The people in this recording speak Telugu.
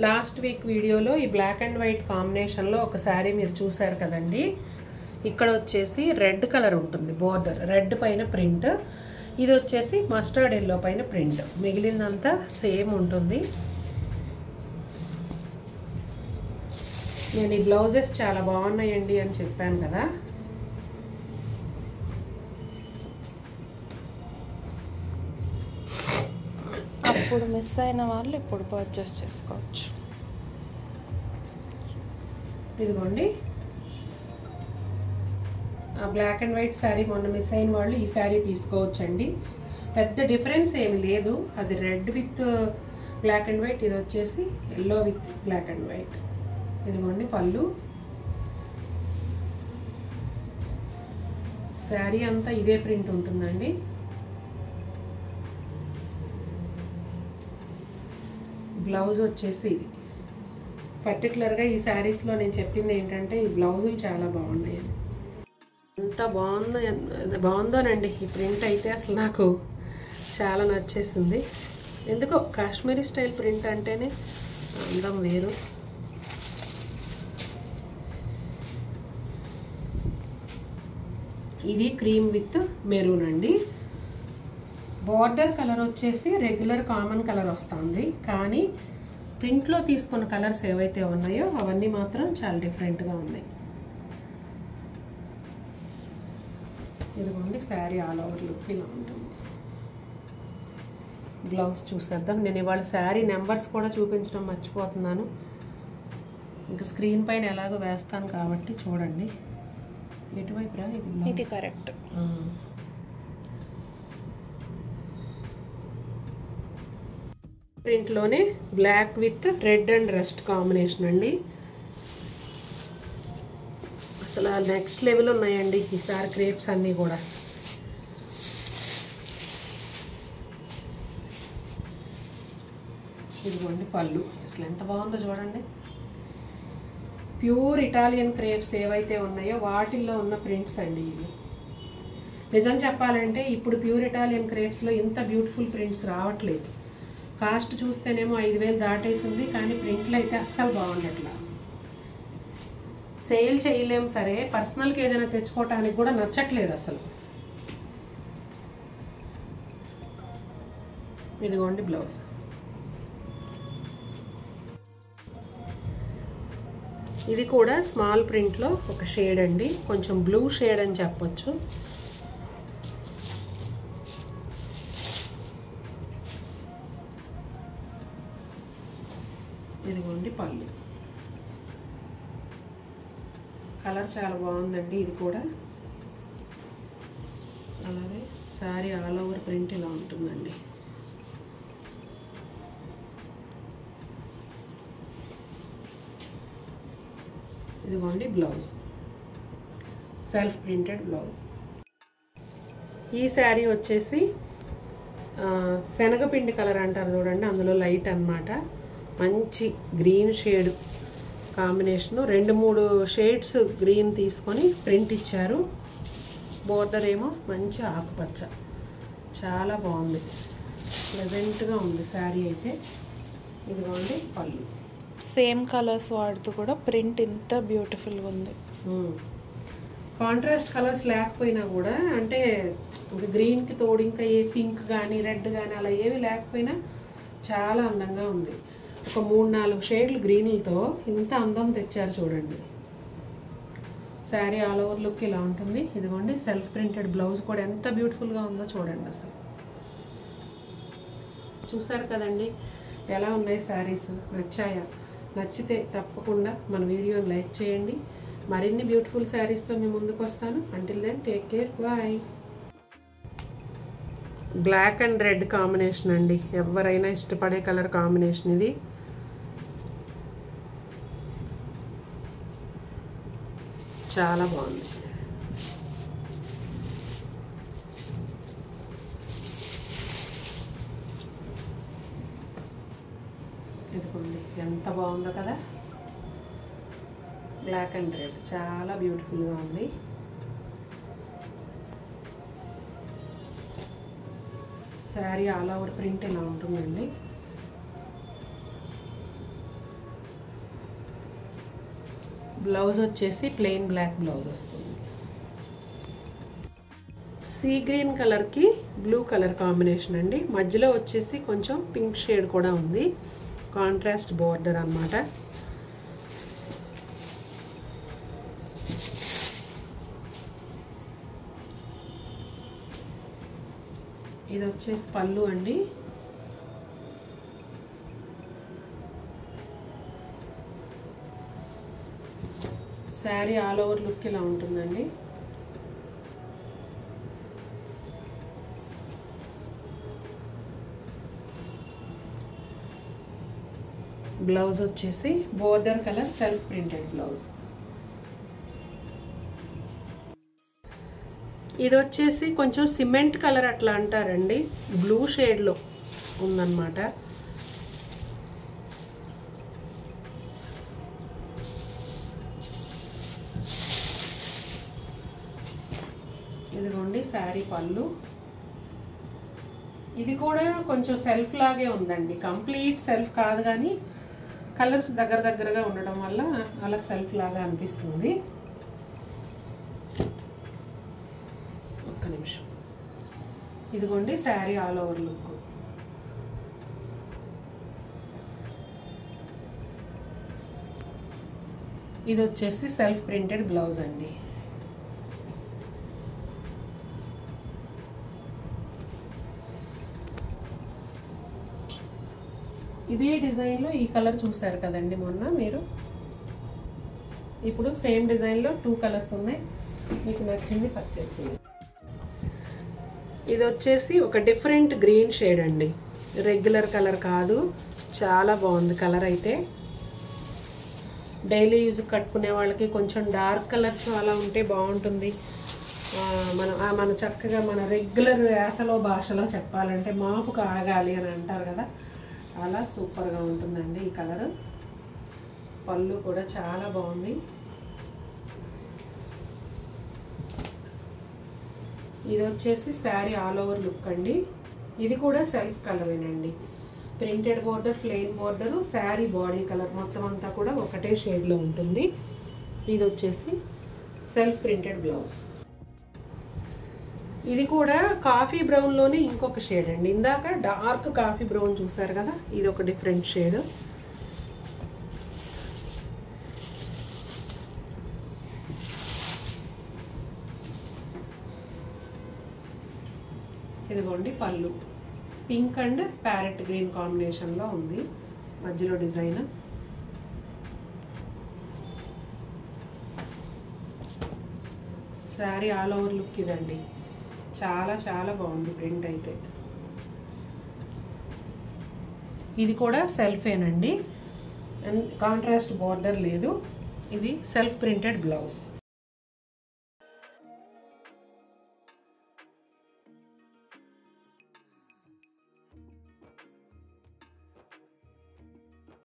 లాస్ట్ వీక్ వీడియోలో ఈ బ్లాక్ అండ్ వైట్ కాంబినేషన్లో ఒక శారీ మీరు చూసారు కదండి. ఇక్కడ వచ్చేసి రెడ్ కలర్ ఉంటుంది, బోర్డర్ రెడ్ పైన ప్రింట్. ఇది వచ్చేసి మస్టర్డ్ ఎల్లో పైన ప్రింట్. మిగిలిందంతా సేమ్ ఉంటుంది. నేను ఈ బ్లౌజెస్ చాలా బాగున్నాయండి అని చెప్పాను కదా. అప్పుడు మిస్ అయిన వాళ్ళు ఇప్పుడు పర్చేస్ చేసుకోవచ్చు. ఇదిగోండి, ఆ బ్లాక్ అండ్ వైట్ శారీ మొన్న మిస్ అయిన వాళ్ళు ఈ శారీ తీసుకోవచ్చండి. పెద్ద డిఫరెన్స్ ఏమి లేదు. అది red with black and white, ఇది వచ్చేసి yellow with black and white. ఇదిగోండి పళ్ళు. శారీ అంతా ఇదే ప్రింట్ ఉంటుందండి. బ్లౌజ్ వచ్చేసి ఇది. పర్టికులర్గా ఈ శారీస్లో నేను చెప్పింది ఏంటంటే ఈ బ్లౌజులు చాలా బాగున్నాయి. ఎంత బాగుందోనండి ఈ ప్రింట్ అయితే అసలు నాకు చాలా నచ్చేసింది. ఎందుకో కాశ్మీరీ స్టైల్ ప్రింట్ అంటేనే అందం వేరు. ఇది క్రీమ్ విత్ మెరూన్ అండి. బార్డర్ కలర్ వచ్చేసి రెగ్యులర్ కామన్ కలర్ వస్తుంది, కానీ ప్రింట్లో తీసుకున్న కలర్స్ ఏవైతే ఉన్నాయో అవన్నీ మాత్రం చాలా డిఫరెంట్గా ఉన్నాయి. ఇదిగోండి శారీ ఆల్ ఓవర్ లుక్ ఇలా ఉంటుంది. బ్లౌజ్ చూసేద్దాం. నేను ఇవాళ శారీ నెంబర్స్ కూడా చూపించడం మర్చిపోతున్నాను. ఇంకా స్క్రీన్ పైన ఎలాగో వేస్తాను కాబట్టి చూడండి. ఎటువైపు రా ఇది కరెక్ట్. ప్రింట్లోనే black with red and rust combination అండి. అసలు నెక్స్ట్ లెవెల్ ఉన్నాయండి ఈసారి క్రేప్స్ అన్నీ కూడా. ఇదిగోండి పళ్ళు. అసలు ఎంత బాగుందో చూడండి. ప్యూర్ ఇటాలియన్ క్రేప్స్ ఏవైతే ఉన్నాయో వాటిల్లో ఉన్న ప్రింట్స్ అండి ఇవి. నిజం చెప్పాలంటే ఇప్పుడు ప్యూర్ ఇటాలియన్ క్రేప్స్లో ఇంత బ్యూటిఫుల్ ప్రింట్స్ రావట్లేదు. కాస్ట్ చూస్తేనేమో 5,000 దాటేసింది, కానీ ప్రింట్లు అయితే అస్సలు బాగుండట్లా. సేల్ చేయలేము సరే, పర్సనల్కి ఏదైనా తెచ్చుకోవటానికి కూడా నచ్చట్లేదు అసలు. ఇదిగోండి బ్లౌజ్. ఇది కూడా స్మాల్ ప్రింట్లో ఒక షేడ్ అండి, కొంచెం బ్లూ షేడ్ అని చెప్పొచ్చు. ఇదిగోండి పళ్ళు. కలర్ చాలా బాగుందండి ఇది కూడా. అలాగే శారీ ఆల్ ఓవర్ ప్రింట్ ఇలా ఉంటుందండి. ఇదిగోండి బ్లౌజ్, సెల్ఫ్ ప్రింటెడ్ బ్లౌజ్. ఈ శారీ వచ్చేసి శనగపిండి కలర్ అంటారు చూడండి, అందులో లైట్ అన్నమాట. మంచి green shade combination. 2-3 shades green తీసుకొని ప్రింట్ ఇచ్చారు. బోర్డర్ ఏమో మంచి ఆకుపచ్చ. చాలా బాగుంది, ప్లెజెంట్గా ఉంది శారీ అయితే. ఇదిగోండి పళ్ళు. సేమ్ కలర్స్ వాడుతూ కూడా ప్రింట్ ఇంత బ్యూటిఫుల్గా ఉంది. కాంట్రాస్ట్ కలర్స్ లేకపోయినా కూడా, అంటే ఇంకా గ్రీన్కి తోడు ఇంకా ఏ పింక్ కానీ రెడ్ కానీ అలా ఏవి లేకపోయినా చాలా అందంగా ఉంది. ఒక 3-4 షేడ్లు గ్రీన్లతో ఇంత అందం తెచ్చారు చూడండి. శారీ ఆల్ ఓవర్ లుక్ ఇలా ఉంటుంది. ఇదిగోండి సెల్ఫ్ ప్రింటెడ్ బ్లౌజ్ కూడా ఎంత బ్యూటిఫుల్గా ఉందో చూడండి. అసలు చూసారు కదండి ఎలా ఉన్నాయి శారీస్. నచ్చాయా? నచ్చితే తప్పకుండా మన వీడియోని లైక్ చేయండి. మరిన్ని బ్యూటిఫుల్ శారీస్తో మీ ముందుకు వస్తాను. Until then take care, bye. Black and red combination అండి, ఎవరైనా ఇష్టపడే కలర్ కాంబినేషన్ ఇది. చాలా బాగుంది. ఇదిగోండి ఎంత బాగుందో కదా. బ్లాక్ అండ్ రెడ్ చాలా బ్యూటిఫుల్గా ఉంది. శారీ ఆల్ ఓవర్ ప్రింట్ ఇలా ఉంటుందండి. బ్లౌజ్ వచ్చేసి ప్లెయిన్ బ్లాక్ బ్లౌజ్ వస్తుంది. సీ గ్రీన్ కలర్కి బ్లూ కలర్ కాంబినేషన్ అండి. మధ్యలో వచ్చేసి కొంచెం పింక్ షేడ్ కూడా ఉంది. కాంట్రాస్ట్ బోర్డర్ అన్నమాట. ఇది వచ్చేసి పళ్ళు అండి. శారీ ఆల్ ఓవర్ లుక్ ఇలా ఉంటుందండి. బ్లౌజ్ వచ్చేసి border colour self printed blouse. ఇది వచ్చేసి కొంచెం సిమెంట్ కలర్ అట్లా అంటారండి, బ్లూ షేడ్లో ఉందన్నమాట. ఇదిగోండి శారీ పళ్ళు. ఇది కూడా కొంచెం సెల్ఫ్ లాగే ఉందండి, కంప్లీట్ సెల్ఫ్ కాదు కానీ కలర్స్ దగ్గరగా ఉండడం వల్ల అలా సెల్ఫ్ లాగా అనిపిస్తుంది. ఒక్క నిమిషం. ఇదిగోండి శారీ ఆల్ ఓవర్ లుక్. ఇది వచ్చేసి సెల్ఫ్ ప్రింటెడ్ బ్లౌజ్ అండి. ఇదే డిజైన్లో ఈ కలర్ చూసారు కదండి మొన్న మీరు. ఇప్పుడు సేమ్ డిజైన్లో 2 కలర్స్ ఉన్నాయి. మీకు నచ్చింది పర్చేజ్ చేయండి. ఇది వచ్చేసి ఒక డిఫరెంట్ గ్రీన్ షేడ్ అండి, రెగ్యులర్ కలర్ కాదు. చాలా బాగుంది కలర్ అయితే. డైలీ యూజ్ కట్టుకునే వాళ్ళకి కొంచెం డార్క్ కలర్స్ అలా ఉంటే బాగుంటుంది. మన చక్కగా మన రెగ్యులర్ యాసలో భాషలో చెప్పాలంటే మాపుకు ఆగాలి అని అంటారు కదా, అలా సూపర్గా ఉంటుందండి ఈ కలర్. పళ్ళు కూడా చాలా బాగుంది. ఇది వచ్చేసి శారీ ఆల్ ఓవర్ లుక్ అండి. ఇది కూడా సెల్ఫ్ కలరేనండి. Printed border, plain border, sari body colour మొత్తం అంతా కూడా ఒకటే షేడ్లో ఉంటుంది. ఇది వచ్చేసి సెల్ఫ్ ప్రింటెడ్ బ్లౌజ్. ఇది కూడా కాఫీ బ్రౌన్లోనే ఇంకొక షేడ్ అండి. ఇందాక డార్క్ కాఫీ బ్రౌన్ చూసారు కదా, ఇది ఒక డిఫరెంట్ షేడ్. ఇదిగోండి పళ్ళు పింక్ అండ్ ప్యారెట్ గ్రీన్ కాంబినేషన్లో ఉంది, మధ్యలో design. Sari all over look ఇదండి. చాలా చాలా బాగుంది ప్రింట్ అయితే. ఇది కూడా సెల్ఫేనండి, కాంట్రాస్ట్ బోర్డర్ లేదు. ఇది సెల్ఫ్ ప్రింటెడ్ బ్లౌజ్.